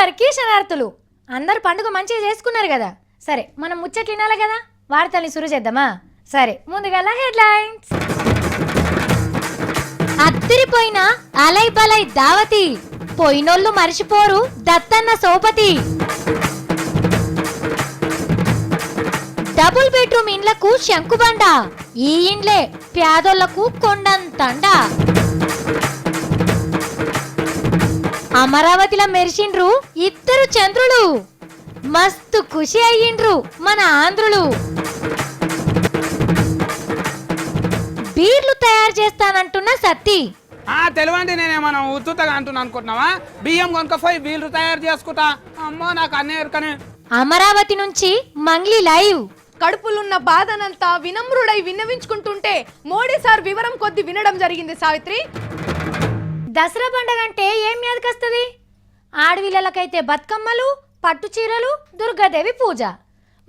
అందరికీ శనార్థులు. అందరు పండుగ మంచిగా చేసుకున్నారు కదా. సరే మనం ముచ్చట్లు వినాలి కదా, వార్తల్ని సురు చేద్దామా? సరే ముందుగా హెడ్లైన్స్. అత్తిరిపోయిన అలై బలై దావతి, పోయినోళ్ళు మరిచిపోరు దత్తన్న సోపతి. డబుల్ బెడ్రూమ్ ఇండ్లకు శంకుబండ, ఈ ఇండ్లే పేదోళ్లకు కొండంతండ. అమరావతిలో మెరిసిండ్రు ఇద్దరు చంద్రులు, మస్తు ఖుషి అయ్యిండ్రు మన ఆంధ్రులు. బీర్లు తయారు చేస్తానంటున్న సత్తి. తెలివండి, నేనేమన్నా ఉత్తుతగా అంటున్నా అనుకుంటున్నావా? బియ్యం కొనుక్కపోయి బీర్లు తయారు చేసుకుంటా. అమ్మో నాకు అన్నీ ఎరుకనే. అమరావతి నుంచి మంగ్లీ లైవ్. కడుపులున్న బాధనంతా వినమ్రుడై విన్నవించుకుంటుంటే మోడీ సార్ వివరం కొద్ది వినడం జరిగింది. సావిత్రి, దసరా పండుగ అంటే ఏం యాదకొస్తుంది? ఆడవిళ్ళకైతే బతుకమ్మలు, పట్టు చీరలు, దుర్గాదేవి పూజ.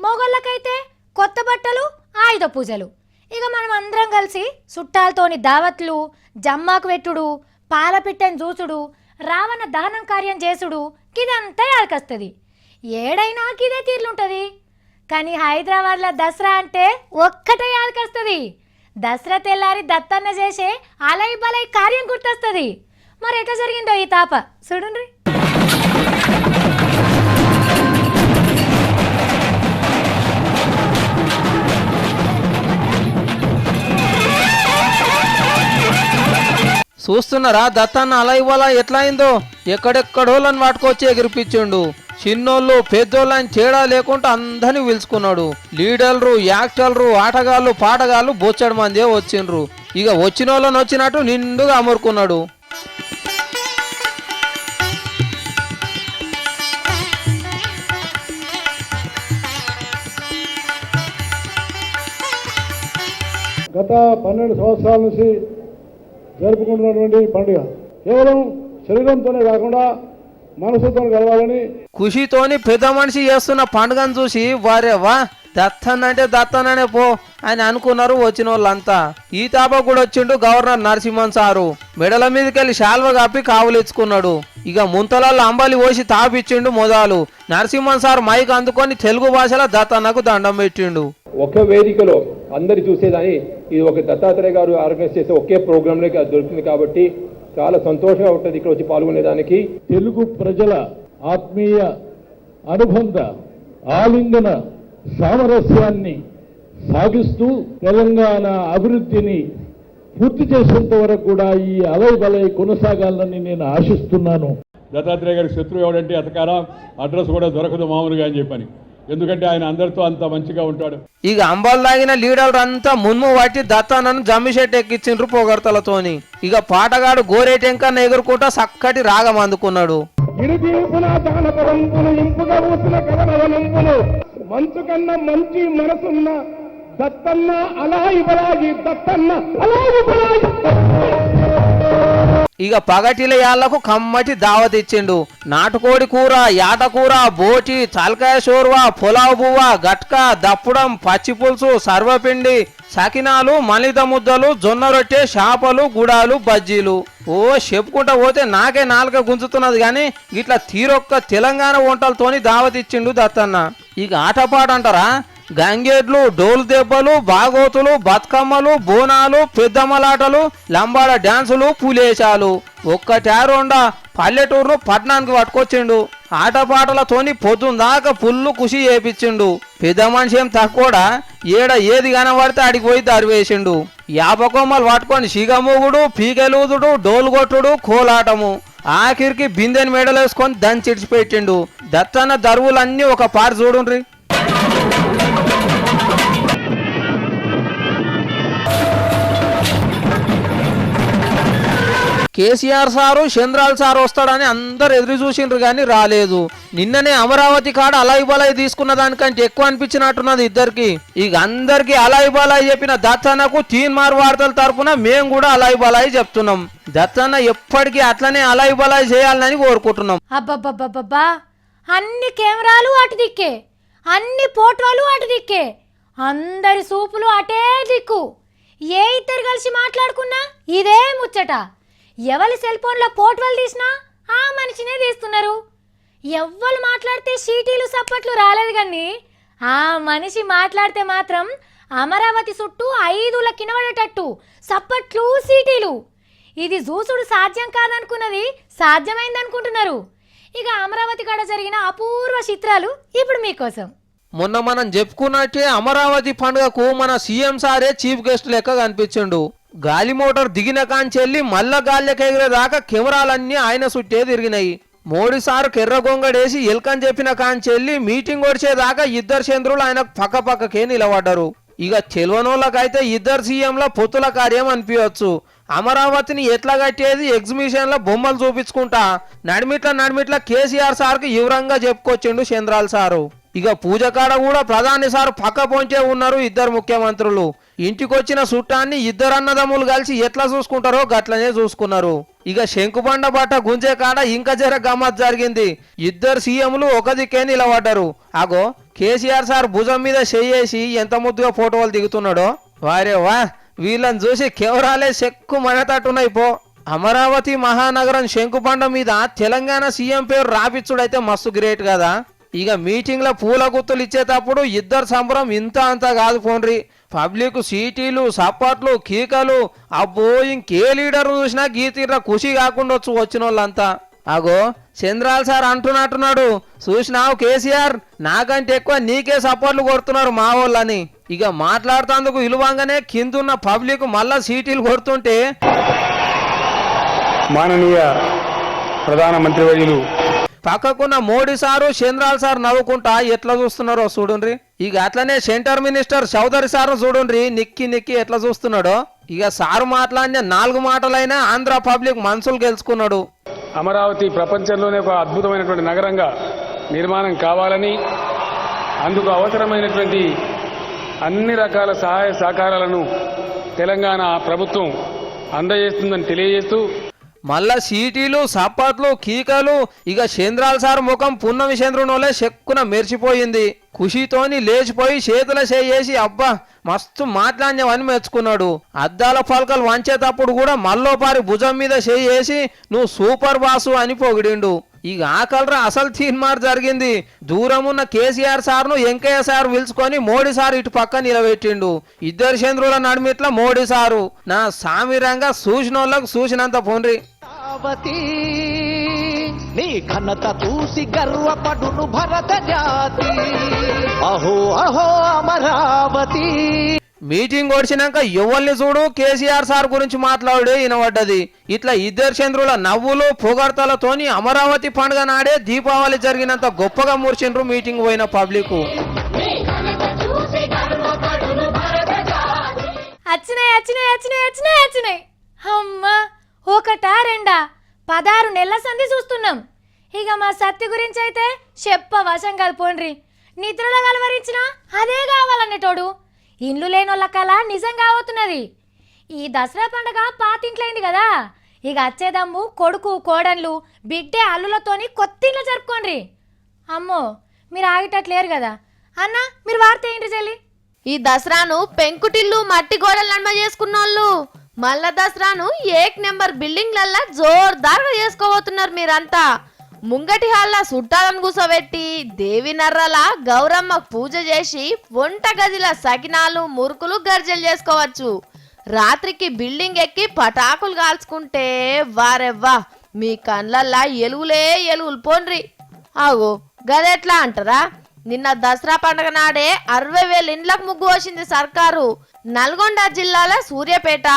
మొగళ్ళకైతే కొత్త బట్టలు, ఆయుధ పూజలు. ఇక మనం అందరం కలిసి చుట్టాలతోని దావత్లు, జమ్మాకు పెట్టుడు, పాలపిట్టని చూసుడు, రావణ దహనం కార్యం చేసుడు, ఇదంతా యాదకొస్తుంది. ఏడైనా ఇదే తీర్లుంటుంది. కానీ హైదరాబాద్లో దసరా అంటే ఒక్కటే యాదకొస్తుంది. దసరా తెల్లారి దత్తన్న చేసే అలై బలై కార్యం గుర్తొస్తుంది. మరి ఎట్లా జరిగిందో ఈ తాప చూడండి. చూస్తున్నారా దత్తన్న అలా ఇవ్వాలా ఎట్లా అయిందో? ఎక్కడెక్కడోళ్ళని వాటుకొచ్చి ఎగిరిపించిండు. చిన్నోళ్ళు పెద్దోళ్ళని తేడా లేకుండా అందరినీ పిలుచుకున్నాడు. లీడర్లు, యాక్టర్లు, ఆటగాళ్ళు, పాటగాళ్ళు బొచ్చడి మందే వచ్చిండ్రు. ఇక వచ్చిన వాళ్ళని వచ్చినట్టు నిండుగా అమరుకున్నాడు. గత 12 సంవత్సరాల నుంచి జరుపుకుంటున్నటువంటి పండుగ కేవలం శరీరంతోనే కాకుండా మనసుతో కలవాలని ఖుషితోని పెద్ద మనిషి చేస్తున్న పండుగను చూసి వారేవా దత్తన్ అంటే దత్తననే పో అని అనుకున్నారు వచ్చిన వాళ్ళంతా. ఈ తాప కూడా వచ్చిండు గవర్నర్ నరసింహన్ సారు. మెడల మీదకెళ్ళి శాల్వ కప్పి కావులిచ్చుకున్నాడు. ఇక ముంతలలో అంబలి పోసి తాపిచ్చిండు మొదలు. నరసింహన్ సార్ మైక్ అందుకొని తెలుగు భాషలో దత్తన్నకు దండం పెట్టిండు. ఒకే వేదికలో అందరి చూసేదాన్ని ఇది ఒక దత్తాత్రేయ గారు ఆర్గనైజ్ చేసే ఒకే ప్రోగ్రాంలో దొరుకుతుంది కాబట్టి చాలా సంతోషంగా ఉంటుంది ఇక్కడ వచ్చి పాల్గొనేదానికి. తెలుగు ప్రజల ఆత్మీయ అనుబంధ ఆలింగన సామరస్యాన్ని సాగిస్తూ తెలంగాణ అభివృద్ధిని పూర్తి చేసేంత వరకు కూడా ఈ అలై బలై కొనసాగాలని నేను ఆశిస్తున్నాను. దత్తాత్రేయ గారి శత్రువు ఎవడంటే అతకారా అడ్రస్ కూడా దొరకదు మామూలుగా అని చెప్పని, ఎందుకంటే ఆయన అందరితో అంత మంచిగా ఉంటాడు. ఇక అంబాలు తాగిన లీడర్లు అంతా మున్ము పట్టి దత్తన్నను జమ్మిషెట్ ఎక్కించిండ్రు పొగడతలతోని. ఇక పాటగాడు గోరేటెంకన్న ఎగురుకుంటా చక్కటి రాగం అందుకున్నాడు. మంచు కన్నా మంచి మనసున్న దత్తన్న అలాయి బలాయి, దత్తన్న అలాయి బలాయి. ఇక పగటిల యాళ్లకు కమ్మటి దావత్ ఇచ్చిండు. నాటుకోడి కూర, యాట కూర, బోటి, చల్కాయ షోర్వా, పులావ్ బువ్వ, గట్కా, దప్పుడం, పచ్చి పులుసు, సర్వపిండి, సకినాలు, మలిత ముద్దలు, జొన్న రొట్టె, చేపలు, గుడాలు, బజ్జీలు. ఓ చెప్పుకుంటా పోతే నాకే నాలుక గుంజుతున్నది కానీ ఇట్లా తీరొక్క తెలంగాణ వంటలతోని దావత్ ఇచ్చిండు దత్తన్న. ఇక ఆటపాట అంటారా? గంగేడ్లు, డోలు దెబ్బలు, బాగోతులు, బతుకమ్మలు, బోనాలు, పెద్దమ్మలాటలు, లంబాడ డ్యాన్సులు, పులేశాలు. ఒక్కటారోండా పల్లెటూరును పట్టణానికి పట్టుకొచ్చిండు. ఆటపాటలతోని పొద్దుందాకా పుల్లు ఖుషి చేపించిండు. పెద్ద మనిషి ఏం తక్కువడా, ఏడ ఏది కనబడితే అడిగి పోయి దరివేసిండు. యాపకొమ్మలు పట్టుకొని సిగమూగుడు, పీకెలూదుడు, డోలు కొట్టుడు, కోలాటము. ఆఖరికి బిందెని మెడలేసుకొని దంచిడిచిపెట్టిండు. దత్తన్న దరువులన్నీ ఒక పారి చూడుండ్రి. కేసీఆర్ సారు, చంద్రాల్ సారు వస్తాడని అందరు ఎదురు చూసిండ్రు కానీ రాలేదు. నిన్ననే అమరావతి కాడ అలాయి బలాయి తీసుకున్న దానికంటే ఎక్కువ అనిపించినట్టున్నది ఇద్దరికి. ఇక అందరికి అలాయి బలాయి చెప్పిన దత్తన్నకు తీన్మార్ వార్తల తరపున మేము కూడా అలాయి బలాయి చెప్తున్నాం. దత్తన్న ఎప్పటికీ అట్లనే అలాయి బలాయి చేయాలని కోరుకుంటున్నాం. అబ్బబ్బబ్బబ్బా, అన్ని కెమెరాలు అటు దిక్కే, అన్ని ఫోటోలు అటు దిక్కే, అందరి సూపులు అటే దిక్కు. ఏ ఇద్దరు కలిసి మాట్లాడుకున్నా ఇదే ముచ్చట. ఎవరి సెల్ ఫోన్లో ఫోటోలు తీసినా ఆ మనిషినే తీస్తున్నారు. ఎవ్వరు మాట్లాడితే సీటీలు సప్పట్లు రాలేదు కానీ ఆ మనిషి మాట్లాడితే మాత్రం అమరావతి చుట్టూ 5 కినబడేటట్టు సప్పట్లు సీటీలు. ఇది చూసుడు సాధ్యం కాదనుకున్నది సాధ్యమైందనుకుంటున్నారు. ఇక అమరావతి కాడ జరిగిన అపూర్వ చిత్రాలు ఇప్పుడు మీకోసం. మొన్న మనం చెప్పుకున్నట్టే అమరావతి పండుగకు మన సీఎం సారే చీఫ్ గెస్ట్ లెక్క కనిపించిండు. గాలి మోటార్ దిగిన కాంచెల్లి మల్ల గాలికి ఎగిరేదాకా కెమెరాలన్నీ ఆయన చుట్టే తిరిగినాయి. మోడీ సారు కెర్ర గొంగడేసి ఎల్కని చెప్పిన కాంచెల్లి మీటింగ్ వచ్చేదాకా ఇద్దరు చంద్రులు ఆయన పక్క పక్కకే నిలబడ్డారు. ఇక తెలియనోళ్ళకైతే ఇద్దరు సీఎంల పొత్తుల కార్యం అనిపించవచ్చు. అమరావతిని ఎట్లా కట్టేది ఎగ్జిబిషన్లో బొమ్మలు చూపించుకుంటా నడిమిట్ల కేసీఆర్ సార్కి వివరంగా చెప్పుకొచ్చిండు చంద్రాల సారు. ఇక పూజ కాడ కూడా ప్రధాని సార్ పక్క పొంచే ఉన్నారు ఇద్దరు ముఖ్యమంత్రులు. ఇంటికొచ్చిన చుట్టాన్ని ఇద్దరు అన్నదమ్ములు కలిసి ఎట్లా చూసుకుంటారో గట్లనే చూసుకున్నారు. ఇక శంకుబండ బట్ట గుంజే కాడ ఇంకా జర గమ్మత్ జరిగింది. ఇద్దరు సీఎంలు ఒక దిక్కే నిలబడ్డారు. అగో కేసీఆర్ సార్ భుజం మీద చేయేసి ఎంత ముద్దుగా ఫోటోలు దిగుతున్నాడో. వారే వా, వీళ్ళని చూసి కెమెరాలే చెక్కు మనతట్టున్నాయి పో. అమరావతి మహానగరం శంకుబండ మీద తెలంగాణ సీఎం పేరు రాపిచ్చుడైతే మస్తు గ్రేట్ కదా. ఇక మీటింగ్లో పూల గుత్తులు ఇచ్చేటప్పుడు ఇద్దరు సంబరం ఇంత అంతా కాదు పోన్రి. పబ్లిక్ సీటీలు సప్పట్లు కీకలు అబ్బో ఇంకే లీడర్ చూసినా గీతీర ఖుషి కాకుండా వచ్చిన వాళ్ళంతా. అగో చంద్రాల సార్ అంటున్నట్టున్నాడు, చూసినావు కేసీఆర్ నాకంటే ఎక్కువ నీకే సపోర్ట్లు కొడుతున్నారు మా వాళ్ళని. ఇక మాట్లాడుతందుకు విలువంగానే కిందున్న పబ్లిక్ మళ్ళా సీటీలు కొడుతుంటే మాననీయ ప్రధానమంత్రి వర్యులు పక్కకున్న మోడీ సారు చంద్రాల సార్ నవ్వుకుంటా ఎట్లా చూస్తున్నారో చూడుండ్రి. ఇక అట్లనే సెంటర్ మినిస్టర్ చౌదరి సార్ చూడుండ్రి నిక్కి ఎట్లా చూస్తున్నాడో. ఇక సారు మాట్లాడిన 4 మాటలైనా ఆంధ్ర పబ్లిక్ మనసులు గెలుచుకున్నాడు. అమరావతి ప్రపంచంలోనే ఒక అద్భుతమైనటువంటి నగరంగా నిర్మాణం కావాలని, అందుకు అవసరమైనటువంటి అన్ని రకాల సహాయ సహకారాలను తెలంగాణ ప్రభుత్వం అందజేస్తుందని తెలియజేస్తూ మళ్ళా సీటీలు సప్పట్లు కీకలు ఇక చంద్రాల సార్ ముఖం పున్నమి చంద్రునోలే చెక్కున మెరిసిపోయింది. ఖుషితోని లేచిపోయి చేతుల చేసి అబ్బా మస్తు మాట్లాడినవని మెచ్చుకున్నాడు. అద్దాల పలకలు వంచేటప్పుడు కూడా మల్లోపారి భుజం మీద చేసి నువ్వు సూపర్ బాసు అని పొగిడిండు. ఇక ఆకలరా అసలు తీన్మార్ జరిగింది. దూరమున్న కేసీఆర్ సార్ను వెంకయ్య సార్ పిలుచుకొని మోడీ సార్ ఇటు పక్క నిలబెట్టిండు. ఇద్దరు చంద్రుల నడిమిట్ల మోడీ సారు నా సామిరంగా చూసినోళ్ళకు చూసినంత పోన్రి. నీ ఘనత చూసి గర్వపడును భరత జాతి. అహో అహో అమరావతి. మీటింగ్ వచ్చినాక ఎవరిని చూడు కేసీఆర్ సార్ గురించి మాట్లాడే వినబడ్డది. ఇట్లా ఇద్దరు చంద్రుల నవ్వులు పొగడ్తలతోని అమరావతి పండుగ నాడే దీపావళి జరిగినంత గొప్పగా మురిచిండ్రు మీటింగ్ పోయిన పబ్లిక్. వచ్చినాయి అమ్మా, ఒకటా రెండా 16 నెలల సంధి చూస్తున్నాం. ఇక మా సత్తి గురించి అయితే చెప్పవశం కలుపోండ్రి. నిద్రలో కలవరించిన అదే కావాలనేటోడు. ఇండ్లు లేనోళ్ళ కళ నిజం కావుతున్నది. ఈ దసరా పండుగ పాతింట్లైంది కదా, ఇక వచ్చేదమ్ము కొడుకు కోడన్లు బిడ్డే అల్లులతోని కొత్తింట్లో జరుపుకోండి. అమ్మో మీరు ఆగేటట్లేరు కదా అన్న, మీరు వార్త ఏంటి చెల్లి? ఈ దసరాను పెంకుటిల్లు మట్టి గోడలు నడమ చేసుకున్నోళ్ళు మళ్ళా దసరాను 1 నెంబర్ బిల్డింగ్లల్లా జోర్దార్గా చేసుకోబోతున్నారు మీరంతా. ముంగటి హాల్లా సుట్టాలను కూసోబెట్టి దేవి నర్రల గౌరమ్మ పూజ చేసి వంట గదిల సకినాలు మురుకులు గర్జలు చేసుకోవచ్చు. రాత్రికి బిల్డింగ్ ఎక్కి పటాకులు కాల్చుకుంటే వారెవ్వా మీ కళ్ళల్లా ఎలుగులు పోన్రి. ఆగో గదెట్లా అంటారా, నిన్న దసరా పండుగ నాడే 60,000 ఇండ్లకు ముగ్గు వచ్చింది సర్కారు. నల్గొండ జిల్లాల సూర్యాపేట,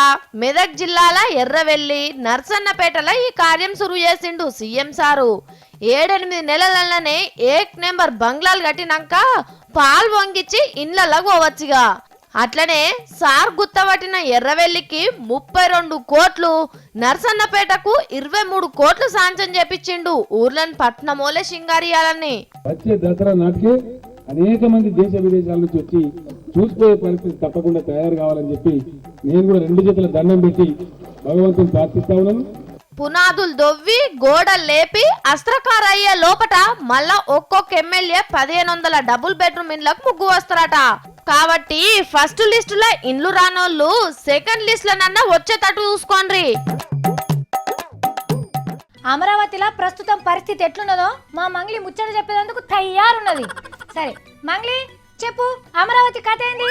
మెదక్ జిల్లాల ఎర్రవెల్లి, నర్సన్నపేటలో ఈ కార్యం సురువు చేసిండు సీఎం సారు. 7-8 నెలలనే 1 నెంబర్ బంగ్లాలు కట్టినాక పాలు వంగిచ్చి ఇండ్లలో పోవచ్చుగా. అట్లనే సార్ గుత్తబట్టిన ఎర్రవెల్లికి 32 కోట్లు, నర్సన్నపేటకు 23 కోట్లు సాంక్షన్ చేపించిండు ఊర్లను పట్నమోలే సింగారియాలని. వచ్చే దసరా నాటికి అనేక మంది దేశ విదేశాల నుంచి వచ్చి చూసిపోయే పరిస్థితి తప్పకుండా తయారు కావాలని చెప్పి నేను కూడా 2 చేతుల దండం పెట్టి భగవంతుని ప్రార్థిస్తా ఉన్నాను. పునాదులు దొవ్వి గోడలు లేపి అస్త్రకారయ్యే లోపట మళ్ళా ఒక్కొక్క ఎమ్మెల్యే 1500 డబుల్ బెడ్రూమ్ ఇండ్లకు ముగ్గు వస్తారట. కాబట్టి ఫస్ట్ లిస్టులో ఇండ్లు రానోళ్ళు సెకండ్ లిస్ట్ లనన్నా వచ్చేటట్టు చూసుకోండి. అమరావతిలో ప్రస్తుతం పరిస్థితి ఎట్లున్నదో మా మంగ్లీ ముచ్చట చెప్పేందుకు తయారున్నది. సరే మంగ్లీ చెప్పు, అమరావతి కథ ఏంది?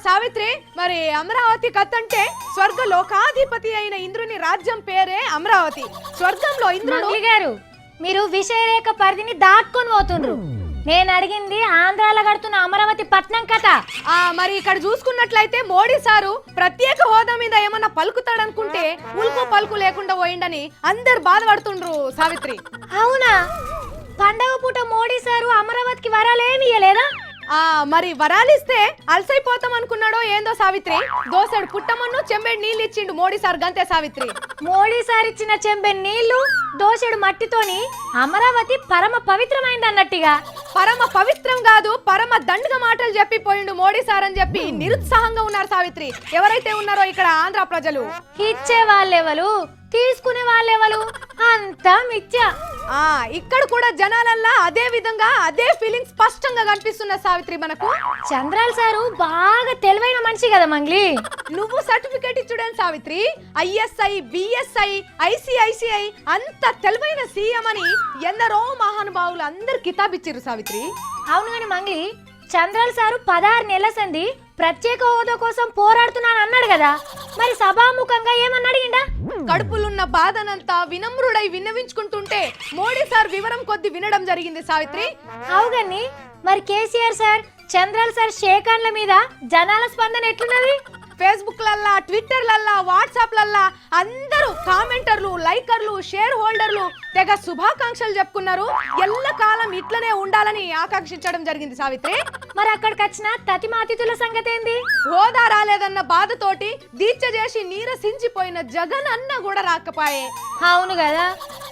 సావిత్రి, మరి అమరావతి కథ అంటే స్వర్గ లోకాధిపతి అయిన ఇంద్రుని రాజ్యం పేరే అమరావతి. స్వర్గంలో ఇంద్రుడు. మంగ్లీ గారు, మీరు విషయరేఖ పరిధిని దాటుకొని పోతుండ్రు. నేను అడిగింది ఆంధ్రాలో కడుతున్న అమరావతి పట్నం కథ. మరి ఇక్కడ చూసుకున్నట్లయితే మోడీ సారు ప్రత్యేక హోదా మీద ఏమన్నా పలుకుతాడనుకుంటే ఉల్కు పలుకు లేకుండా పోయిండని అందరు బాధపడుతుండ్రు సావిత్రి. అవునా? పండగ పూట మోడీ సారు అమరావతికి వరాలేమి ఇయ్యలేదా? మరి వరాలిస్తే అలసైపోతాం అనుకున్నాడో ఏందో సావిత్రి. దోసెడు పుట్టమన్ను చెంబెడు నీళ్ళు ఇచ్చిండు మోడీ సార్, గంతే సావిత్రి. మోడీ సార్ ఇచ్చిన చెంబెడు నీళ్లు దోసెడు మట్టితోని అమరావతి పరమ పవిత్రమైంది అన్నట్టుగా. పరమ పవిత్రం కాదు, పరమ దండగ మాటలు చెప్పిపోయిండు మోడీ సార్ అని చెప్పి నిరుత్సాహంగా ఉన్నారు సావిత్రి ఎవరైతే ఉన్నారో ఇక్కడ ఆంధ్ర ప్రజలు. ఇచ్చే వాళ్ళెవలు, తీసుకునే వాళ్ళెవలు, అంతా మిథ్య. ఇక్కడ కూడా జనాలల్లా అదే విధంగా అదే ఫీలింగ్ స్పష్టంగా కనిపిస్తున్న సావిత్రి మనకు. చంద్రాల్ సారు బాగా తెలివైన మనిషి కదా మంగ్లీ. నువ్వు సర్టిఫికేట్ ఇచ్చుడని సావిత్రి, ఐఎస్ఐ, బిఎస్ఐ, ఐసిఐసిఐ అంత తెలివైన సీఎం అని ఎందరో మహానుభావులు అందరు కితాబ్ ఇచ్చిర్రు సావిత్రి. అవును గాని మంగ్లీ, చంద్రాల్ సారు 16 నెలల సంది ప్రత్యేక హోదా కోసం పోరాడుతున్నాను అన్నాడు కదా, మరి సభాముఖంగా ఏమన్నా అడిగిండా? కడుపులున్న బాధనంతా వినమ్రుడై విన్నవించుకుంటుంటే మోడీ సార్ వివరం కొద్ది వినడం జరిగింది సావిత్రి. అవుగని మరి కేసీఆర్ సార్, చంద్రాల్ సార్ షేకాన్ల మీద జనాల స్పందన ఎట్లున్నది? ఫేస్బుక్ లల్లా, ట్విట్టర్ లల్లా, వాట్సాప్ లల్లా అందరూ కామెంటర్లు, లైకర్లు, షేర్ హోల్డర్లు తెగ శుభాకాంక్షలు చెప్పుకున్నారు. ఎల్లకాలం ఇట్లనే ఉండాలని ఆకాంక్షించడం జరిగింది సావిత్రి. మరి అక్కడికి వచ్చిన తతిమ అతిథుల సంగతి ఏంది? హోదా రాలేదన్న బాధతోటి దీక్ష చేసి నీరసించిపోయిన జగన్ అన్న కూడా రాకపోయే. అవును కదా,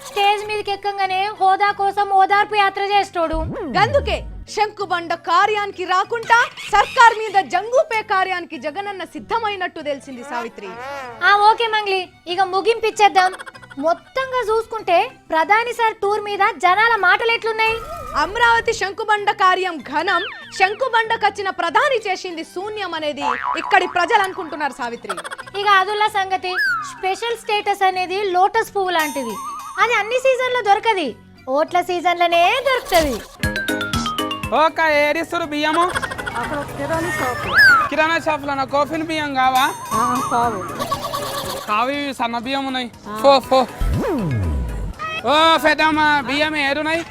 స్టేజ్ మీదకి ఎక్కంగానే హోదా కోసం ఓదార్పు యాత్ర చేస్తోడు. గందుకే శంకుబండ కార్యానికి రాకుండా సర్కార్ మీద జంగుపే కార్యానికి జగనన్న సిద్ధమైనట్టు తెలిసింది సావిత్రి. ఓకే మంగ్లీ, ఇక ముగింపిచ్చేద్దాం. మొత్తంగా చూసుకుంటే ప్రధాని సార్ టూర్ మీద జనాల మాటలు ఎట్లున్నాయి? అమరావతి శంకుబండ కార్యం ఘనం, శంకుబండకచ్చిన ప్రధాని చేసింది శూన్యం అనేది ఇక్కడి ప్రజలు అనుకుంటున్నారు సావిత్రి. ఇక అదుల్లా సంగతి, స్పెషల్ స్టేటస్ అనేది లోటస్ పువ్వు లాంటిది. అది అన్ని సీజన్లో దొరకది, ఓట్ల సీజన్లోనే దొరుకుతుంది. ఓకే, ఏరిస్తారు బియ్యము? కిరాణా షాప్లో కోఫిన్ బియ్యం కావా? కావి సన్న బియ్యం ఉన్నాయి. ఫో ఓ పెద్దమ్మ, బియ్యం ఏరున్నాయి?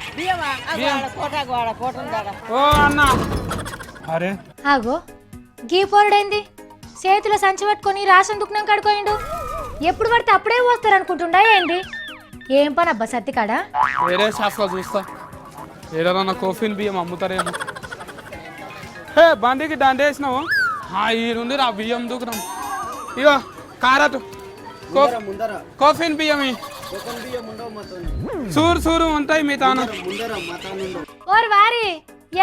ఓ అన్న, అరే ఆగో గీ పొరడైంది, చేతిలో సంచి పట్టుకొని రాషన్ దుఃఖం కడుకోయిండు. ఎప్పుడు పడితే అప్పుడే పోస్తారు అనుకుంటుండా ఏంది? ఏం పని అబ్బా సత్తికాడ? వేరే షాప్లో చూస్తా, ఏదన్నా కోఫిన్ బియ్యం అమ్ముతారేమో. హే బండికి దండేసినావు, ఈ నుండి రా బియ్యం దూకున్నాం. ఇగో కారటు కోఫిన్ బియ్యం సూరు ఉంటాయి మీ తాను. ఓరి వారి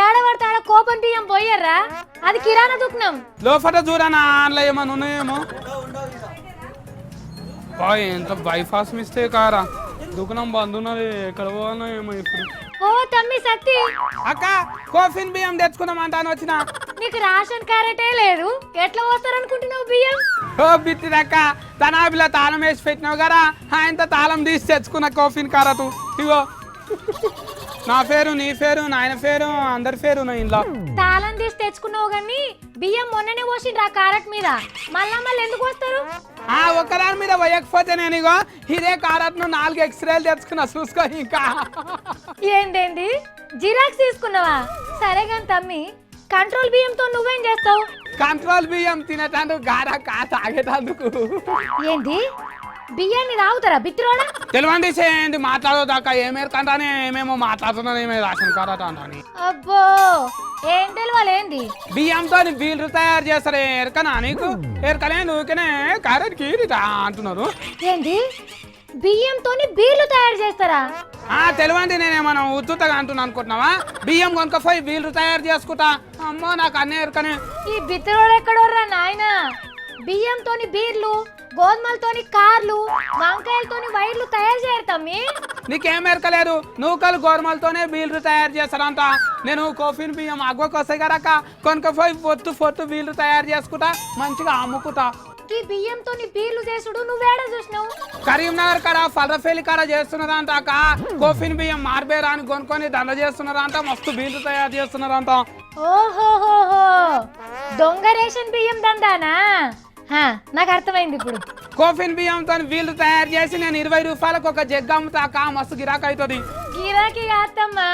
ఏడవడతాడ కోపం బియ్యం పోయారా? అది కిరాణా దుకాణం. లోపల చూడనా ఆన్లో ఏమన్నా ఉన్నాయేమో. ఎంత బైపాస్ మిస్టేక్ ఆరా, దుకాణం బంద్ ఉన్నది, ఎక్కడ పోవాలో ఏమో ఇప్పుడు. ఓ తమ్మి సత్తి, అక్క కోఫిన్ బియ్యం తెచ్చుకుందాం అంటాను వచ్చిన. నీకు రేషన్ కార్డే లేదు, ఎట్లా పోస్తారనుకుంటున్నావు బియ్యం? ఓ బిత్తిదక్క, తనాబిలో తాళం వేసి పెట్టినావు కదా, ఆయనతో తాళం తీసి తెచ్చుకున్న కోఫిన్ కారటు. ఇగో నా పేరు, నీ పేరు, నాయన పేరు, అందరి పేరు నా ఇంట్లో. తాళం తీసి తెచ్చుకున్నావు గానీ బియ్యం మొన్ననే పోసిండ్రా కారట్ మీద, మళ్ళీ ఎందుకు వస్తారు? ఒక్కదాని మీద పోయకపోతే నేను ఇగో ఇదే కారట్ ను 4 ఎక్స్రేలు తెచ్చుకున్నా, చూసుకో. ఇంకా ఏంటండి జిరాక్స్ తీసుకున్నావా? సరే కానీ తమ్మి, కంట్రోల్ బియ్యంతో నువ్వేం చేస్తావు? కంట్రోల్ బియ్యం తినేటందుకు గారా కా తాగేటందుకు. ఏంటి బియ్యాన్ని తాగుతారా బిత్తిరోడా? తెలివండి చేయండి, మాట్లాడదాకా ఏమేరకంటానే ఏమేమో మాట్లాడుతున్నాను, ఏమే రాషన్ కారట అని. అబ్బో ఏం తెలియాలేంది? బియ్యంతో వీళ్ళు తయారు చేస్తారు, ఎరకనా నీకు? ఎరకనే నువ్వుకనే కారెట్ కీరిట అంటున్నారు. ఏంది బియ్యంతో బీర్లు తయారు చేస్తారా? తెలివండి, నేనేమన్నా ఉత్తుతగా అంటున్నా అనుకుంటున్నావా? బియ్యం కొనుక్కపోయి వీళ్ళు తయారు చేసుకుంటా. అమ్మో నాకు అన్నీ ఎరకనే. ఈ బిత్తిరోడు ఎక్కడోర్రా నాయన? బియ్యంతోని బీర్లు, గోధుమలతోని కార్లు, వంకాయలతోని వైర్లు తయారు చేయరు తమ్మి. నీకేం ఎరకలేదు, నూకలు గోధుమలతోనే వీళ్ళు తయారు చేస్తారంట. నేను కోఫిన్ బియ్యం అగ్గొకొస్తాయి కదక్క, కొనుక్కపోయి పొట్టు వీళ్ళు తయారు చేసుకుంటా, మంచిగా అమ్ముకుంటా. ఈ బియ్యంతోని బీర్లు చేసుడు నువ్వేడా చూసినావు? కరీంనగర్ కాడ ఫలఫేలి కాడ చేస్తున్నారంట అక్క. కోఫిన్ బియ్యం మార్బేరా అని కొనుక్కొని దండ చేస్తున్నారంట. మస్తు బీలు తయారు చేస్తున్నారంట. ఓహోహోహో, దొంగ రేషన్ బియ్యం దందానా? నాకు అర్థమైంది ఇప్పుడు. కోఫిన్ బియ్యంతో వీళ్ళు తయారు చేసి నేను 20 రూపాయలకు ఒక జగ్ అమ్ముతాక మస్తు గిరాక్ అవుతుంది. గిరాకీ కాదమ్మా,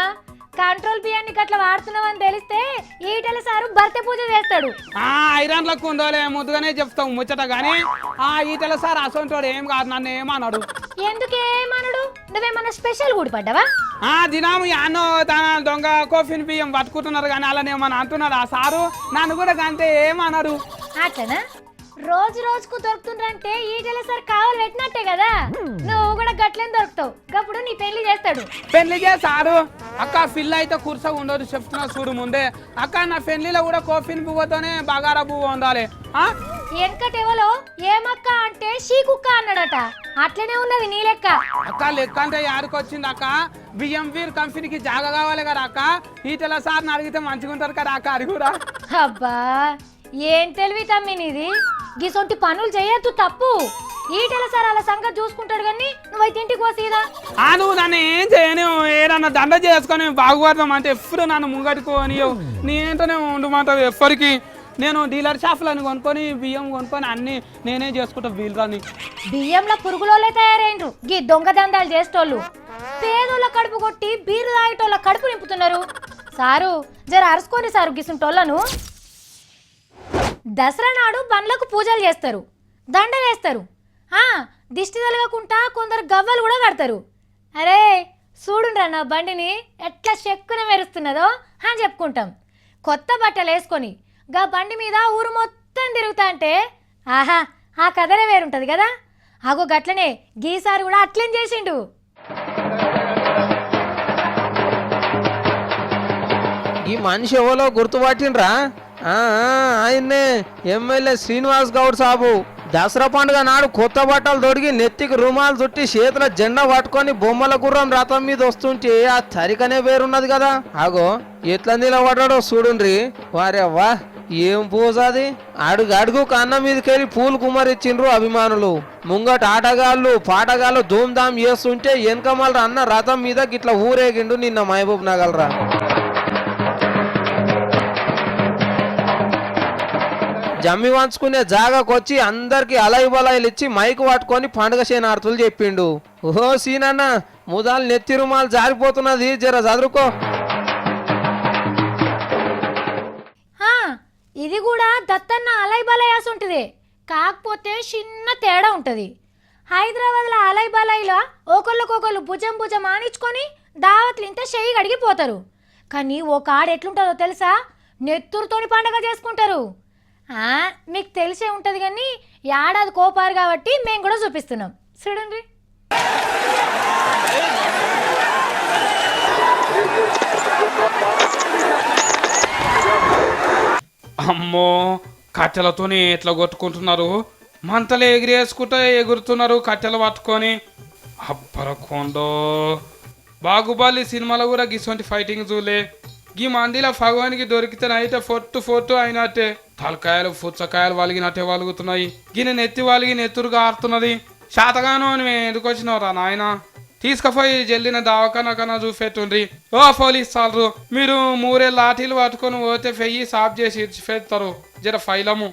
కంట్రోల్ బియ్యాన్ని అట్లా వాడుతున్నావని తెలిస్తే ఈటల సారు భర్త పూజ చేస్తాడు. ఐరన్లకు ఉందోలే ముద్దుగానే చెప్తాం ముచ్చట గానీ ఈటల సార్ అసొంటోడు ఏం కాదు, నన్ను ఏమన్నాడు. ఎందుకేమన్నాడు? నువ్వేమన్నా స్పెషల్ గుడి పడ్డావా? దినాము యాన్నో తన దొంగ కోఫిన్ బియ్యం పట్టుకుంటున్నారు కానీ అలా ఏమన్నా అంటున్నాడు ఆ సారు. నన్ను కూడా అంతే ఏమన్నారు. అట్లనా? రోజు రోజుకు దొరుకుతుందంటే ఈటల సార్ కావాలి పెట్టినట్టే కదా. నువ్వు కూడా గట్లేని దొరుకుతావు. అప్పుడు నీ పెళ్లి చేస్తాడు. పెళ్లి చేస్తాడు అక్క. ఫిల్ అయితే కుర్సగా ఉండదు చెప్తున్నా చూడు ముందే. అక్క నా పెళ్లిలో కూడా కోఫిన్ పువ్వుతోనే బగారా పువ్వు ఉండాలి. వెనకటెవలో ఏమక్క అంటే షీకుక్క అన్నాడట. అట్లనే ఉన్నది నీ లెక్క. అక్క లెక్క అంటే యాడికొచ్చింది అక్క. బియ్యం వీర్ కంపెనీకి జాగ కావాలి కదా అక్క. ఈటల సార్ని అడిగితే మంచిగా ఉంటారు కదా అక్క. అది కూడా అబ్బా ఏం తెలివి తమ్మి నీది. గిసొంటి పనులు చేయొద్దు, తప్పు. ఈటల సార్ అలా సంగతి చూసుకుంటాడు కానీ నువ్వైతే ఇంటికి పోసీదా. నువ్వు నన్ను ఏం చేయను. ఏదన్నా దండ చేసుకొని బాగుపడతాం అంటే ఎప్పుడు నన్ను ముంగట్టుకోని నేనేంటనే ఉండమంటావు ఎప్పటికి. నేను డీలర్ షాపులను కొనుక్కొని బియ్యం కొనుక్కొని అన్ని నేనే చేసుకుంటా వీళ్ళని. బియ్యంలో పురుగులోనే తయారైండ్రు గీ దొంగ దందాలు చేసేటోళ్ళు. పేదోళ్ళ కడుపు కొట్టి బీరు తాగేటోళ్ళ కడుపు నింపుతున్నారు. సారు జర అరుచుకొని సారు గిసుంటోళ్ళను. దసరా నాడు బండ్లకు పూజలు చేస్తారు, దండలేస్తారు. దిష్టి తలగకుండా కొందరు గవ్వలు కూడా కడతారు. అరే చూడుండ్రా నా బండిని ఎట్లా చెక్కున మెరుస్తున్నదో అని చెప్పుకుంటాం. కొత్త బట్టలు వేసుకొని గా బండి మీద ఊరు మొత్తం తిరుగుతా అంటే ఆహా ఆ కథనే వేరుంటది కదా. అగో గట్లనే గీసారి కూడా అట్లేం చేసిండు. ఈ మనిషి ఎవరో గుర్తుపట్టిండ్రా? ఆయన్నే ఎమ్మెల్యే శ్రీనివాస్ గౌడ్ సాబు. దసరా పండుగ నాడు కొత్త బట్టలు తొడిగి నెత్తికి రుమాలు చుట్టి చేతుల జెండా పట్టుకొని బొమ్మల గుర్రం రథం మీద వస్తుంటే ఆ తరికనే వేరున్నది కదా. ఆగో ఎట్లా నిలబడ్డాడో చూడుండ్రి. వారేవ్వా ఏం పూజది. అడుగు అడుగు కన్న మీదకెళ్ళి పూలు కుమ్మరిచ్చిండ్రు అభిమానులు. ముంగట ఆటగాళ్ళు పాటగాళ్ళు ధూమ్ధాం చేస్తుంటే వెనకమల అన్న రథం మీద గిట్లా ఊరేగిండు నిన్న మహబూబ్ నగర్రా. జమ్మి వంచుకునే జాగాకొచ్చి అందరికి అలయి బలాయిలు ఇచ్చి మైకు పట్టుకొని పండుగ సేనార్తులు చెప్పిండు. ఓహో సీనన్న ముదాలు నెత్తి రుమాలు జారిపోతున్నది, జర చదువుకో. ఇది కూడా దత్తన్న అలై బలయాస్ ఉంటుంది, కాకపోతే చిన్న తేడా ఉంటుంది. హైదరాబాద్లో అలై బలాయిలో ఒకళ్ళకొకళ్ళు భుజం భుజం ఆనించుకొని దావత్లు ఇంత చెయ్యి కడిగిపోతారు. కానీ ఒక ఆడ ఎట్లుంటుందో తెలుసా? నెత్తురుతోని పండగ చేసుకుంటారు. మీకు తెలిసే ఉంటుంది కానీ ఏడాది కోపారు కాబట్టి మేము కూడా చూపిస్తున్నాం చూడండి. అమ్మో కట్టెలతోని ఎట్లా కొట్టుకుంటున్నారు. మంటలు ఎగిరేసుకుంటూ ఎగురుతున్నారు కట్టెలు పట్టుకొని. అప్పరకొండో బాగుబలి సినిమాలో కూడా గిసొంటి ఫైటింగ్ చూలే. గీ మందిలో భగవానికి దొరికితే అయితే ఫొట్టు అయినట్టే. తలకాయలు పుచ్చకాయలు వలిగినట్టే వలుగుతున్నాయి. గిన్నె నెత్తి వలిగి నెత్తురుగా ఆడుతున్నది. శాతగాను అని ఎందుకు వచ్చినవరా నాయన? తీసుకుపోయి జల్లిన దావకన్నా కన్నా చూపెట్టుండ్రి. ఓ పోలీస్ సార్లు, మీరు 3 లాఠీలు పట్టుకొని పోతే పెయ్యి సాఫ్ చేసి ఇచ్చిపెడతారు. జర ఫైలము.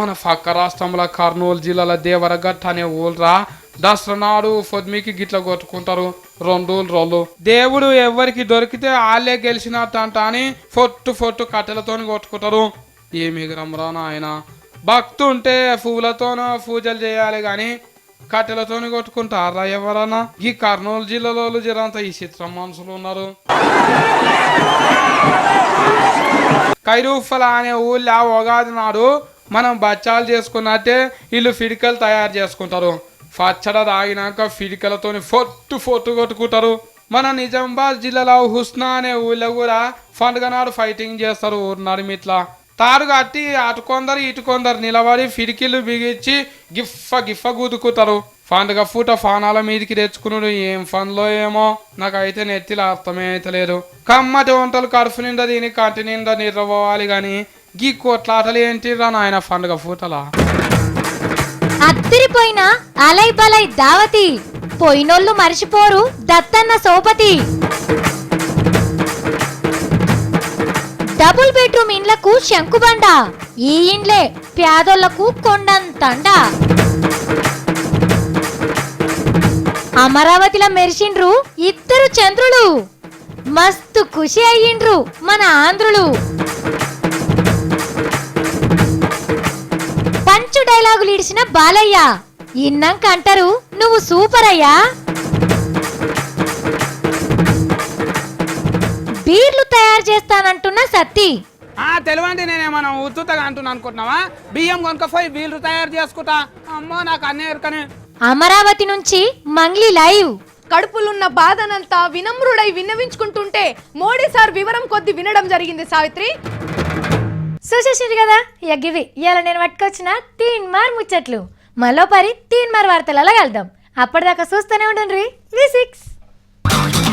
మన పక్క రాష్ట్రంలో కర్నూలు జిల్లాల దేవరగట్ట అనే ఊళ్ళరా దసరా నాడు పొద్దుమికి గిట్ల కొట్టుకుంటారు 2 రోజులు. దేవుడు ఎవరికి దొరికితే వాళ్ళే గెలిచినట్టు అంట అని ఫొట్టు కట్టెలతో కొట్టుకుంటారు. ఏమి గ్రమరా నాయన, భక్తుంటే పువ్వులతోనో పూజలు చేయాలి గాని కట్టెలతోని కొట్టుకుంటారా ఎవరన్నా? ఈ కర్నూలు జిల్లాలో జరంత ఈ చిత్రం మనుషులు ఉన్నారు. కైరూఫల అనే ఊళ్ళో ఉగాది నాడు మనం బచ్చాలు చేసుకున్నట్టే వీళ్ళు ఫిడికలు తయారు చేసుకుంటారు. పచ్చడ తాగినాక ఫిడికలతోని ఫొట్టు కొట్టుకుంటారు. మన నిజామాబాద్ జిల్లాలో హుస్నా అనే ఊళ్ళో కూడా పండుగ నాడు ఫైటింగ్ చేస్తారు. ఊరు నడిమిట్లా తారు కట్టి అటు కొందరు ఇటు కొందరు నిలబడి ఫిడికిళ్ళు బిగించి గిఫ్ఫ గుద్దుకుంటారు. పండుగ పూట ఫానాల మీదకి తెచ్చుకున్నాడు. ఏం ఫన్లో ఏమో నాకైతే నెత్తిలో అర్థమే అయితే లేదు. కమ్మటి వంటలు కడుపు నిండా దీని కంటి నిండా నిర్రపోవాలి గాని గీ కొట్లాటలు ఏంటిరా నాయన పండుగ పూటలా అత్తిరిపోయిన అలై బలై దావతి పోయినోళ్ళు మరిచిపోరు దత్తన్న సోపతి డబుల్ బెడ్రూమ్ ఇండ్లకు శంకుబండ ఈ ఇండ్లే పేదోళ్లకు కొండంతండ అమరావతిలో మెరిసిండ్రు ఇద్దరు చంద్రులు మస్తు ఖుషి అయ్యిండ్రు మన ఆంధ్రులు పంచు డైలాగులు ఇడిచిన బాలయ్య ఇన్నాక అంటారు నువ్వు సూపర్ అయ్యా బీర్లు తయారు చేస్తానంటున్న సత్తి తెలివండి నేనేమన్నా ఉత్తుతగా అంటున్నా అనుకుంటున్నావా బియ్యం కొనుక్కపోయి వీళ్ళు తయారు చేసుకుంటా అమ్మో నాకు అన్నీ ఎరకనే అమరావతి నుంచి మంగ్లీ లైవ్ కడుపులున్న బాధనంతా వినమ్రుడై విన్నవించుకుంటుంటే మోడీ సార్ వివరం కొద్ది వినడం జరిగింది సావిత్రి. చూసేసింది కదా ఎగ్గివి ఇవాళ నేను పట్టుకొచ్చిన తీన్మార్ ముచ్చట్లు మళ్ళీ పరి తీన్మార్ వార్తలలో కలుద్దాం. అప్పటిదాకా చూస్తూనే ఉండండి V6.